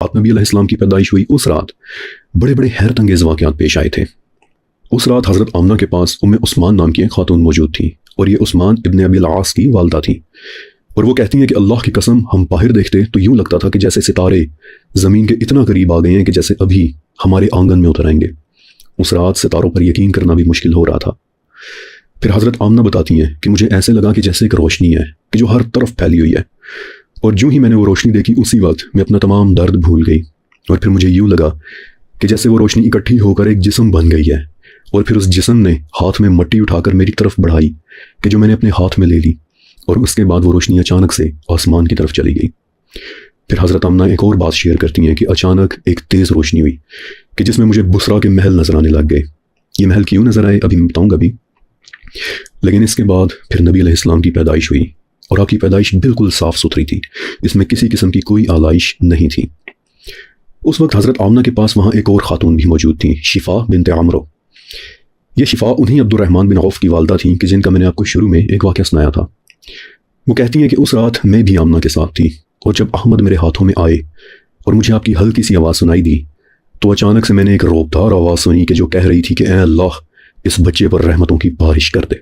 آپ نبی علیہ السلام کی پیدائش ہوئی اس رات بڑے بڑے حیرت انگیز واقعات پیش آئے تھے۔ اس رات حضرت آمنہ کے پاس عثمان نام کی ایک خاتون موجود تھی، اور یہ عثمان ابن ابی العاص کی والدہ تھی، اور وہ کہتی ہیں کہ اللہ کی قسم ہم باہر دیکھتے تو یوں لگتا تھا کہ جیسے ستارے زمین کے اتنا قریب آ گئے ہیں کہ جیسے ابھی ہمارے آنگن میں اتر آئیں گے۔ اس رات ستاروں پر یقین کرنا بھی مشکل ہو رہا تھا۔ پھر حضرت آمنہ بتاتی ہیں کہ مجھے ایسے لگا کہ جیسے ایک روشنی ہے کہ جو ہر طرف پھیلی ہوئی ہے، اور جو ہی میں نے وہ روشنی دیکھی اسی وقت میں اپنا تمام درد بھول گئی، اور پھر مجھے یوں لگا کہ جیسے وہ روشنی اکٹھی ہو کر ایک جسم بن گئی ہے، اور پھر اس جسم نے ہاتھ میں مٹی اٹھا کر میری طرف بڑھائی کہ جو میں نے اپنے ہاتھ میں لے لی، اور اس کے بعد وہ روشنی اچانک سے آسمان کی طرف چلی گئی۔ پھر حضرت آمنہ ایک اور بات شیئر کرتی ہیں کہ اچانک ایک تیز روشنی ہوئی کہ جس میں مجھے بسرا کے محل نظر آنے لگ گئے۔ یہ محل کیوں نظر آئے ابھی میں بتاؤں گا بھی، لیکن اس کے بعد پھر نبی علیہ السلام کی پیدائش ہوئی، اور آپ کی پیدائش بالکل صاف ستھری تھی، اس میں کسی قسم کی کوئی آلائش نہیں تھی۔ اس وقت حضرت آمنہ کے پاس وہاں ایک اور خاتون بھی موجود تھیں، شفا بنت عمرو۔ یہ شفا انہی عبد الرحمن بن عوف کی والدہ تھیں کہ جن کا میں نے آپ کو شروع میں ایک واقعہ سنایا تھا۔ وہ کہتی ہیں کہ اس رات میں بھی آمنہ کے ساتھ تھی، اور جب احمد میرے ہاتھوں میں آئے اور مجھے آپ کی ہلکی سی آواز سنائی دی تو اچانک سے میں نے ایک روبدار آواز سنی کہ جو کہہ رہی تھی کہ اے اللہ اس بچے پر رحمتوں کی بارش کر دے،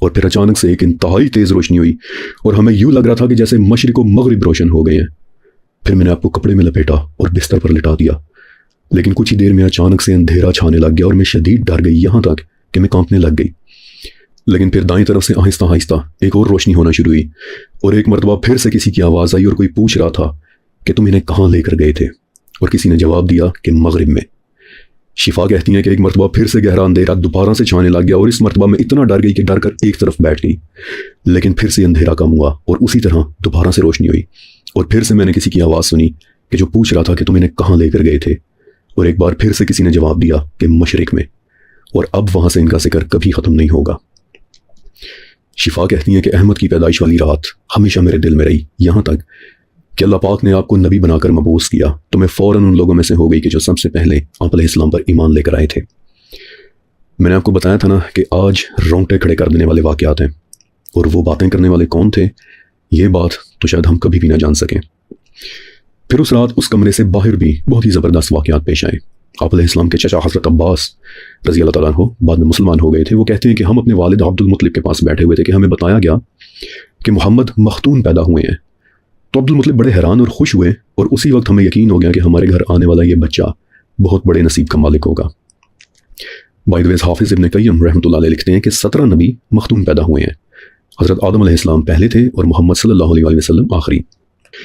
اور پھر اچانک سے ایک انتہائی تیز روشنی ہوئی اور ہمیں یوں لگ رہا تھا کہ جیسے مشرق و مغرب روشن ہو گئے ہیں۔ پھر میں نے آپ کو کپڑے میں لپیٹا اور بستر پر لٹا دیا، لیکن کچھ ہی دیر میں اچانک سے اندھیرا چھانے لگ گیا اور میں شدید ڈر گئی، یہاں تک کہ میں کانپنے لگ گئی۔ لیکن پھر دائیں طرف سے آہستہ آہستہ ایک اور روشنی ہونا شروع ہوئی، اور ایک مرتبہ پھر سے کسی کی آواز آئی اور کوئی پوچھ رہا تھا کہ تم انہیں کہاں لے کر گئے تھے، اور کسی نے جواب دیا کہ مغرب میں۔ شفا کہتی ہیں کہ ایک مرتبہ پھر سے گہرا اندھیرا دوبارہ سے چھانے لگ گیا، اور اس مرتبہ میں اتنا ڈر گئی کہ ڈر کر ایک طرف بیٹھ گئی، لیکن پھر سے اندھیرا کم ہوا اور اسی طرح دوبارہ سے روشنی ہوئی، اور پھر سے میں نے کسی کی آواز سنی کہ جو پوچھ رہا تھا کہ تم انہیں کہاں لے کر گئے تھے، اور ایک بار پھر سے کسی نے جواب دیا کہ مشرق میں، اور اب وہاں سے ان کا ذکر کبھی ختم نہیں ہوگا۔ شفا کہتی ہیں کہ احمد کی پیدائش والی رات ہمیشہ میرے دل میں رہی، یہاں تک کہ اللہ پاک نے آپ کو نبی بنا کر مبعوث کیا تو میں فوراً ان لوگوں میں سے ہو گئی کہ جو سب سے پہلے آپ علیہ السلام پر ایمان لے کر آئے تھے۔ میں نے آپ کو بتایا تھا نا کہ آج رونگٹے کھڑے کر دینے والے واقعات ہیں، اور وہ باتیں کرنے والے کون تھے، یہ بات تو شاید ہم کبھی بھی نہ جان سکیں۔ پھر اس رات اس کمرے سے باہر بھی بہت ہی زبردست واقعات پیش آئے۔ آپ علیہ السلام کے چچا حضرت عباس رضی اللہ تعالیٰ عنہ بعد میں مسلمان ہو گئے تھے۔ وہ کہتے ہیں کہ ہم اپنے والد عبد المطلب کے پاس بیٹھے ہوئے تھے کہ ہمیں بتایا گیا کہ محمد مختون پیدا ہوئے ہیں، تو عبد المطلب بڑے حیران اور خوش ہوئے، اور اسی وقت ہمیں یقین ہو گیا کہ ہمارے گھر آنے والا یہ بچہ بہت بڑے نصیب کا مالک ہوگا۔ بائی دی وے حافظ ابن قیم رحمۃ اللہ علیہ لکھتے ہیں کہ 17 نبی مختون پیدا ہوئے ہیں، حضرت آدم علیہ السلام پہلے تھے اور محمد صلی اللہ علیہ وسلم آخری۔